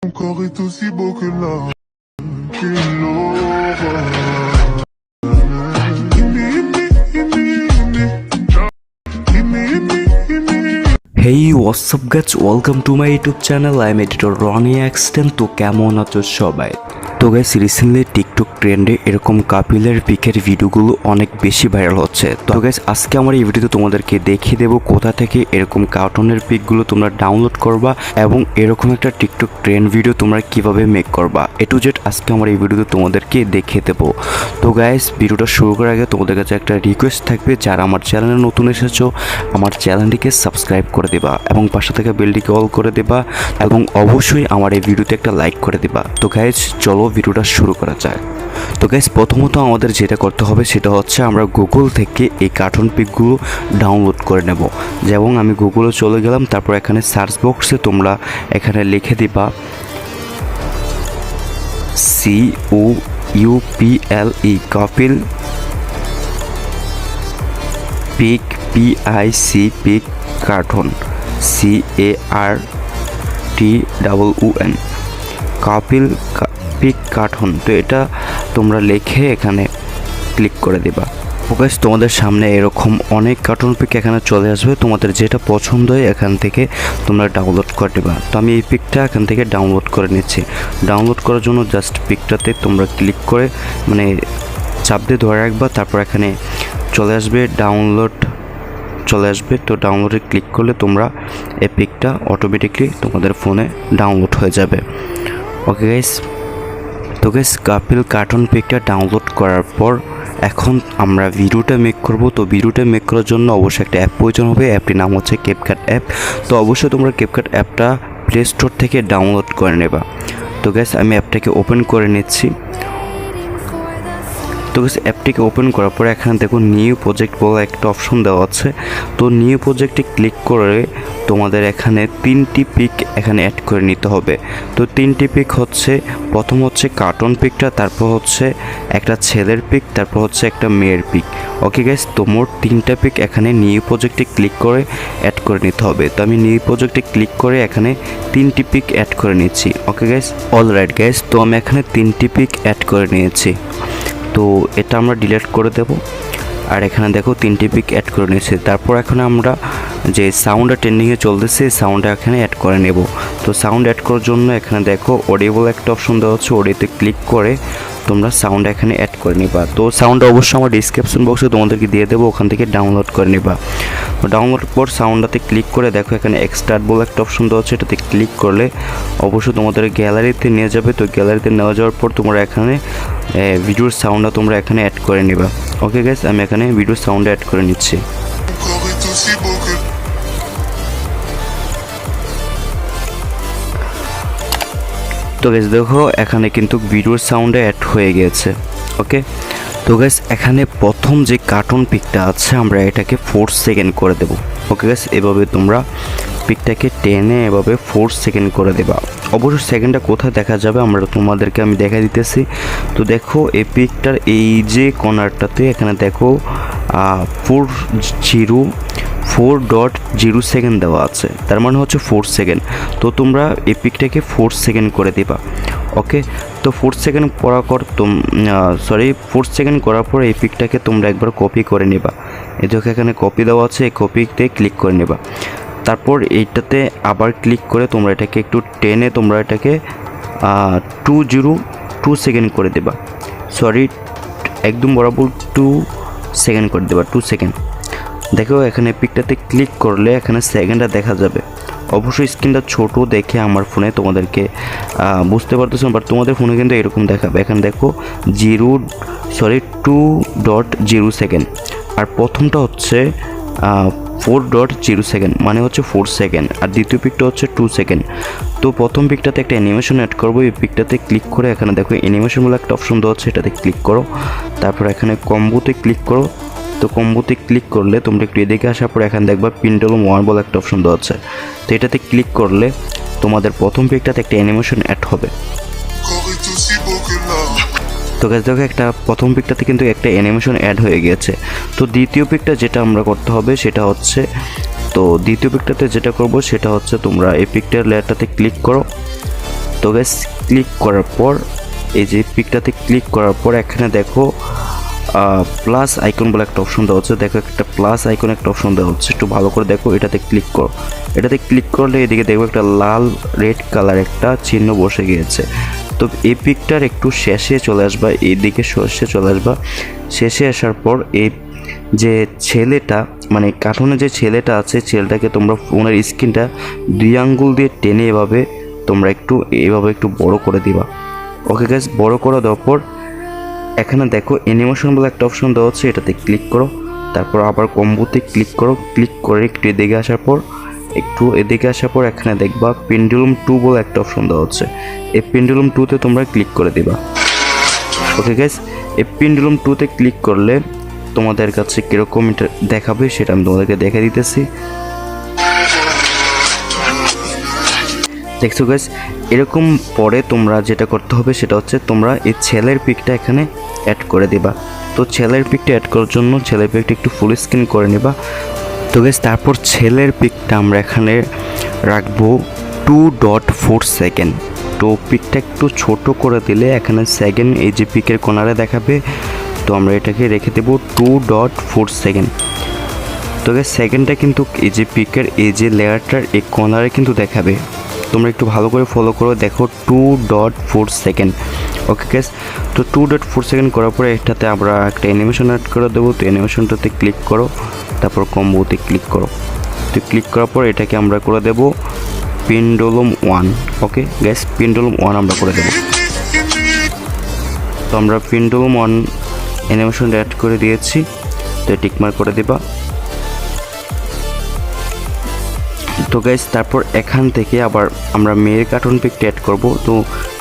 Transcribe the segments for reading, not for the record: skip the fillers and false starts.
Mon corps est aussi beau que l'or, qu'une l'aura. Hey, what's up guys, welcome to my YouTube channel. I am editor RonyXten. তো কেমন আছো সবাই? তো guys, recently TikTok ট্রেন্ডে এরকম কাপিলের পিকের ভিডিওগুলো অনেক বেশি ভাইরাল হচ্ছে। তো গাইস, আজকে আমার এই ভিডিওতে তোমাদেরকে দেখিয়ে দেবো কোথা থেকে এরকম কার্টুনের পিকগুলো তোমরা ডাউনলোড করবা এবং এরকম একটা টিকটক ট্রেন্ড ভিডিও তোমরা কিভাবে মেক করবা, এ টু জেড আজকে আমার এই ভিডিওতে তোমাদেরকে দেখিয়ে দেবো। তো গাইস, ভিডিওটা শুরু করার আগে তোমাদের কাছে একটা রিকোয়েস্ট থাকবে, যারা আমার চ্যানেলে নতুন এসেছো আমার চ্যানেলটিকে সাবস্ক্রাইব করে দেবা এবং পাশে থেকে বেলটিকে অল করে দেবা এবং অবশ্যই আমার এই ভিডিওতে একটা লাইক করে দেবা। তো গাইস, চলো ভিডিওটা শুরু করা যাক। তো গাইস, প্রথমত আমাদের যেটা করতে হবে সেটা হচ্ছে আমরা গুগল থেকে এই কার্টুন পিকগুলো ডাউনলোড করে নেব। যেমন আমি গুগলে চলে গেলাম, তারপর এখানে সার্চ বক্সে তোমরা এখানে লিখে দিবা COUPLE couple pic PIC pic cartoon CARTOON couple pic cartoon. তো এটা তোমরা লিখে এখানে ক্লিক করে দিবা। গাইস, তোমাদের সামনে এরকম অনেক কার্টুন পিক এখানে চলে আসবে, তোমাদের যেটা পছন্দ হয় এখান থেকে তোমরা ডাউনলোড করে দেবা। তো আমি এই পিকটা এখান থেকে ডাউনলোড করে নিচ্ছি। ডাউনলোড করার জন্য জাস্ট পিকটাতে তোমরা ক্লিক করে চাপ দিয়ে ধরে রাখবা, তারপর এখানে চলে আসবে ডাউনলোড চলে আসবে। তো ডাউনলোডে ক্লিক করলে তোমরা এই পিকটা অটোমেটিকলি তোমাদের ফোনে ডাউনলোড হয়ে যাবে। ওকে গাইস, তো গাইস, কাপিল কার্টুন পিকটা ডাউনলোড করার পর এখন আমরা ভিডিওটা মেক করব। তো ভিডিওটা মেক করার জন্য অবশ্যই একটা অ্যাপ প্রয়োজন হবে। অ্যাপটির নাম হচ্ছে ক্যাপকাট অ্যাপ। তো অবশ্যই তোমরা ক্যাপকাট অ্যাপটা প্লে স্টোর থেকে ডাউনলোড করে নেবা। তো গাইস, আমি অ্যাপটাকে ওপেন করে নিচ্ছি। তো গাইস, অ্যাপটিকে ওপেন করার পরে এখানে দেখো নিউ প্রজেক্ট বলে একটা অপশন দেওয়া আছে। তো নিউ প্রজেক্টে ক্লিক করে তোমাদের এখানে 3টি পিক এখানে অ্যাড করে নিতে হবে। তো 3টি পিক হচ্ছে, প্রথম হচ্ছে কার্টুন পিকটা, তারপর হচ্ছে একটা ছেলের পিক, তারপর হচ্ছে একটা মেয়ের পিক। ওকে গাইস, তো মোট 3টা পিক এখানে নিউ প্রজেক্টে ক্লিক করে অ্যাড করে নিতে হবে। তো আমি নিউ প্রজেক্টে ক্লিক করে এখানে 3টি পিক অ্যাড করে নিচ্ছি। ওকে গাইস, অলরাইট গাইস, তো আমি এখানে 3টি পিক অ্যাড করে নিয়েছি। তো এটা আমরা ডিলিট করে দেব। আর এখানে দেখো 3টি পিক অ্যাড করে নিয়েছি। তারপর এখন আমরা যে সাউন্ডটা ট্রেন্ডিংয়ে চলতেছে সাউন্ডটা এখানে অ্যাড করে নেব। তো সাউন্ড অ্যাড করার জন্য এখানে দেখো অডিয়েবল একটা অপশন দেওয়া হচ্ছে, অডিওতে ক্লিক করে তোমরা সাউন্ড এখানে অ্যাড করে নিবা। তো সাউন্ডটা অবশ্যই আমার ডিসক্রিপশন বক্সে তোমাদেরকে দিয়ে দেবো, ওখান থেকে ডাউনলোড করে নিবা। ডাউনলোড পর সাউন্ডটাতে ক্লিক করে দেখো এখানে এক্সট্রাক্ট বলে একটা অপশন দেওয়া হচ্ছে, এটাতে ক্লিক করলে অবশ্যই তোমাদের গ্যালারিতে নিয়ে যাবে। তো গ্যালারিতে নেওয়া যাওয়ার পর তোমরা এখানে ভিডিওর সাউন্ডটা তোমরা এখানে অ্যাড করে নিবা। ওকে গাইস, আমি এখানে ভিডিওর সাউন্ড অ্যাড করে নিচ্ছি। তো গাইস দেখো এখানে কিন্তু ভিডিওর সাউন্ডে অ্যাড হয়ে গেছে। ওকে, তো গাইস এখানে প্রথম যে কার্টুন পিকটা আছে আমরা এটাকে 4 সেকেন্ড করে দেব। ওকে গাইস, এভাবে তোমরা পিকটাকে টেনে এভাবে 4 সেকেন্ড করে দেবা। অবশ্যই সেকেন্ডটা কোথায় দেখা যাবে আমি দেখা দিতেছি। তো দেখো এই পিকটার এই যে কর্নারটাতে এখানে দেখো 4.0 সেকেন্ড দেওয়া আছে, তার মানে হচ্ছে 4 সেকেন্ড। তো তোমরা এই পিকটাকে 4 সেকেন্ড করে দিবা। ওকে, তো 4 সেকেন্ড করার পর 4 সেকেন্ড করার পর এই পিকটাকে তোমরা একবার কপি করে নেবা। এই দেখো এখানে কপি দেওয়া আছে, এই কপিতে ক্লিক করে নেবা। তারপর এইটাতে আবার ক্লিক করে তোমরা এটাকে একটু টেনে তোমরা এটাকে 2 সেকেন্ড করে দেবা। একদম বরাবর 2 সেকেন্ড করে দেবা, 2 সেকেন্ড। দেখো এখানে পিকটাতে ক্লিক করলে এখানে সেকেন্ডটা দেখা যাবে। অবশ্যই স্ক্রিনটা ছোট দেখে আমার ফোনে তোমাদেরকে বুঝতে পারতেছো, বাট তোমাদের ফোনে কিন্তু এরকম দেখাবে। এখানে দেখো 2.0 সেকেন্ড, আর প্রথমটা হচ্ছে 4.0 সেকেন্ড, মানে হচ্ছে 4 সেকেন্ড, আর দ্বিতীয় পিকটা হচ্ছে 2 সেকেন্ড। তো প্রথম পিকটাতে একটা অ্যানিমেশন অ্যাড করবো। এই পিকটাতে ক্লিক করে এখানে দেখো অ্যানিমেশন বলে একটা অপশন দেওয়া হচ্ছে, এটাতে ক্লিক করো। তারপর এখানে কম্বোতে ক্লিক করো। তো কম্বোতে ক্লিক করলে তোমরা একটু এদিকে আসার পর এখানে দেখবা পেন্ডুলাম 1 বলে একটা অপশন দেওয়া আছে। তো এটাতে ক্লিক করলে তোমাদের প্রথম পিকটাতে একটা অ্যানিমেশন অ্যাড হবে। তো গাইস দেখো একটা প্রথম পিকটাতে কিন্তু একটা অ্যানিমেশন অ্যাড হয়ে গেছে। তো দ্বিতীয় পিকটা যেটা আমরা করতে হবে সেটা হচ্ছে, তো দ্বিতীয় পিকটাতে যেটা করব সেটা হচ্ছে তোমরা এই পিকটার লেয়ারটাতে ক্লিক করো। তো গাইস ক্লিক করার পর এই যে পিকটাতে ক্লিক করার পর এখানে দেখো প্লাস আইকন বলে একটা অপশন দেওয়া হচ্ছে। দেখো একটা প্লাস আইকন একটা অপশন দেওয়া হচ্ছে, একটু ভালো করে দেখো। এটাতে ক্লিক করো, এটাতে ক্লিক করলে এদিকে দেখো একটা লাল রেড কালার একটা চিহ্ন বসে গিয়েছে। তো এই পিকটার একটু শেষে চলে আসবা, এইদিকে শেষে চলে আসবা। শেষে আসার পর এই যে ছেলেটা মানে কার্টুনে যে ছেলেটা আছে, ছেলেটাকে তোমরা ফোনের স্ক্রিনটা 2 আঙ্গুল দিয়ে টেনে এভাবে তোমরা একটু বড় করে দিবা। ওকে গাইস, বড় করে দেওয়ার পর এখানে দেখো অ্যানিমেশন বলে একটা অপশন দেওয়া হচ্ছে, এটাতে ক্লিক করো। তারপর আবার কম্বোতে ক্লিক করো, ক্লিক করে একটু এদিকে আসার পর এখানে দেখবা পেন্ডুলাম 2 বলে একটা অপশন দেওয়া হচ্ছে। এই পেন্ডুলাম 2তে তোমরা ক্লিক করে দিবা। ওকে গাইস, এই পেন্ডুলাম 2তে ক্লিক করলে তোমাদের কাছে কীরকম এটা দেখাবে সেটা আমি তোমাদেরকে দেখে দিতেছি। দেখছো গাইস, এরকম পরে তোমরা যেটা করতে হবে সেটা হচ্ছে তোমরা এই ছেলের পিকটা এখানে অ্যাড করে দিবা। তো ছেলের পিকটা অ্যাড করার জন্য ছেলের পিকটা একটু ফুল স্ক্রিন করে নিবা। তো গাইস তারপর ছেলের পিকটা আমরা এখানে রাখবো 2.4 সেকেন্ড। তো পিকটা একটু ছোট করে দিলে এখানে সেকেন্ড এই যে পিকের কোনারে দেখাবে। তো আমরা এটাকে রেখে দেবো 2.4 সেকেন্ড। তো গাইস সেকেন্ডটা কিন্তু এই যে পিকের এই যে লেয়ারটার এই কর্নারে কিন্তু দেখাবে। তোমরা একটু ভালো করে ফলো করো, দেখো 2.4 সেকেন্ড। ওকে গাইস, তো 2.4 সেকেন্ড করার পরে এটাতে আমরা একটা অ্যানিমেশন অ্যাড করে দেবো। তো অ্যানিমেশনটাতে ক্লিক করো, তারপর কম্বোতে ক্লিক করো। তো ক্লিক করার পর এটাকে আমরা করে দেবো পেন্ডুলাম 1। ওকে গাইস, পেন্ডুলাম 1 আমরা করে দেবো। তো আমরা পেন্ডুলাম 1 অ্যানিমেশন অ্যাড করে দিয়েছি। তো টিকমার্ক করে দিবা। তো গাইস তারপর এখান থেকে আবার আমরা মেয়ের কার্টুন পিকটা অ্যাড করব। তো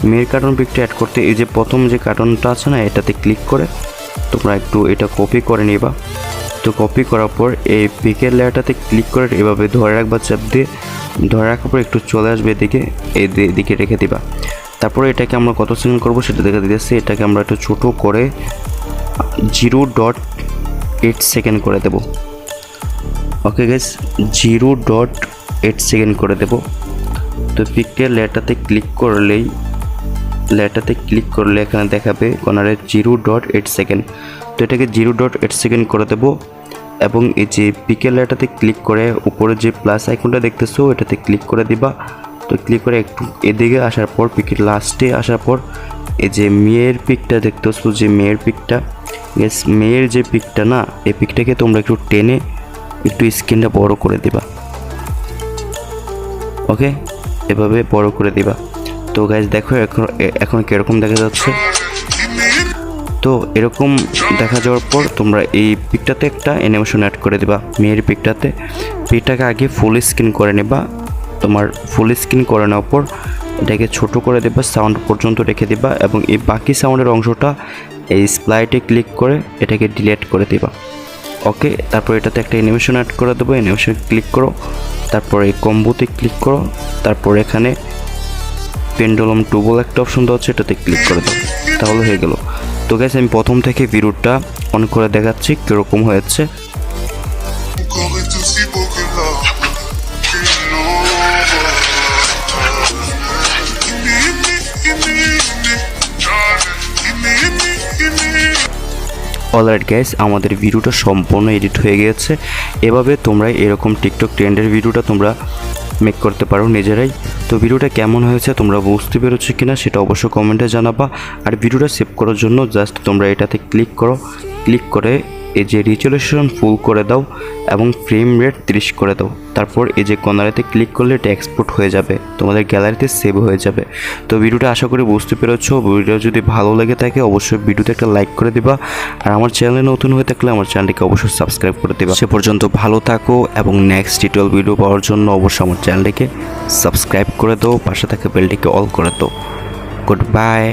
মেয়ের কার্টুন পিকটা অ্যাড করতে এই যে প্রথম যে কার্টুনটা আছে না, এটাতে ক্লিক করে তোমরা একটু এটা কপি করে নিবা। তো কপি করার পর এই পিকের লেয়ারটাতে ক্লিক করে এভাবে ধরে রাখবা, চাপ দিয়ে ধরে রাখার পর একটু চলে আসবে এদিকে, এদিকে রেখে দিবা। তারপরে এটাকে আমরা কত সেকেন্ড করবো সেটা দেখে দিতেছি। এটাকে আমরা একটু ছোটো করে 0.8 সেকেন্ড করে দেব। ওকে গাইস, 0.8 সেকেন্ড করে দেব। তো পিকের লেয়ারটাতে ক্লিক করলে এখানে দেখাবে কর্নারে 0.8 সেকেন্ড। তো এটাকে 0.8 সেকেন্ড করে দেব। এবং এই যে পিকের লেয়ারটাতে ক্লিক করে উপরে যে প্লাস আইকনটা দেখতেছো এটাতে ক্লিক করে দিবা। তো ক্লিক করে একটু এদিকে আসার পর পিকের লাস্টে আসার পর এই যে মেয়ের পিকটা দেখতেছো, যে মেয়ের পিকটা, মেয়ের যে পিকটা না, এই পিকটাকে তোমরা একটু টেনে একটু স্ক্রিনটা বড় করে দিবা। ওকে, এভাবে বড় করে দিবা। তো গাইস দেখো এখন কীরকম দেখা যাচ্ছে। তো এরকম দেখা যাওয়ার পর তোমরা এই পিকটাতে একটা অ্যানিমেশন অ্যাড করে দিবা। মেয়ের পিকটাকে আগে ফুল স্ক্রিন করে নেবা। তোমার ফুল স্ক্রিন করে নেওয়ার পর এটাকে ছোট করে দেবা, সাউন্ড পর্যন্ত রেখে দিবা। এবং এই বাকি সাউন্ডের অংশটা এই স্প্লাইটে ক্লিক করে এটাকে ডিলিট করে দিবা। ওকে, তারপর এটাতে একটা অ্যানিমেশন অ্যাড করে দেবো। অ্যানিমেশন ক্লিক করো, তারপর এই কম্বোতে ক্লিক করো, তারপর এখানে পেন্ডুলাম 2 বলে একটা অপশন দেওয়া হচ্ছে, এটাতে ক্লিক করে দাও, তাহলে হয়ে গেল। তো গাইস আমি প্রথম থেকে ভিডিওটা অন করে দেখাচ্ছি কীরকম হয়েছে। Encore est aussi beau que l'or qu'une aurore. Alright guys, আমাদের ভিডিওটা সম্পূর্ণ এডিট হয়ে গিয়েছে। এভাবে তোমরা এরকম টিকটক ট্রেন্ডের ভিডিওটা তোমরা মেক করতে পারো নিজেরাই। তো ভিডিওটা কেমন হয়েছে তোমরা বুঝতে পেরেছো কিনা সেটা অবশ্যই কমেন্টে জানাবা। আর ভিডিওটা সেভ করার জন্য জাস্ট তোমরা এটাতে ক্লিক করো, ক্লিক করে এই যে রিজলিউশন ফুল করে দাও এবং ফ্রেম রেট 30 করে দাও। তারপর এই যে কর্নারেতে ক্লিক করলে এটা এক্সপোর্ট হয়ে যাবে, তোমাদের গ্যালারিতে সেভ হয়ে যাবে। তো ভিডিওটা আশা করি বুঝতে পেরেছো। ভিডিও যদি ভালো লেগে থাকে অবশ্যই ভিডিওতে একটা লাইক করে দিবা। আর আমার চ্যানেলে নতুন হয়ে থাকলে আমার চ্যানেলটিকে অবশ্যই সাবস্ক্রাইব করে দিবা। সে পর্যন্ত ভালো থাকো এবং নেক্সট টিউটোরিয়াল ভিডিও পাওয়ার জন্য অবশ্যই আমার চ্যানেলটিকে সাবস্ক্রাইব করে দাও, পাশে থাকা বেলটিকে অল করে দাও। Good bye.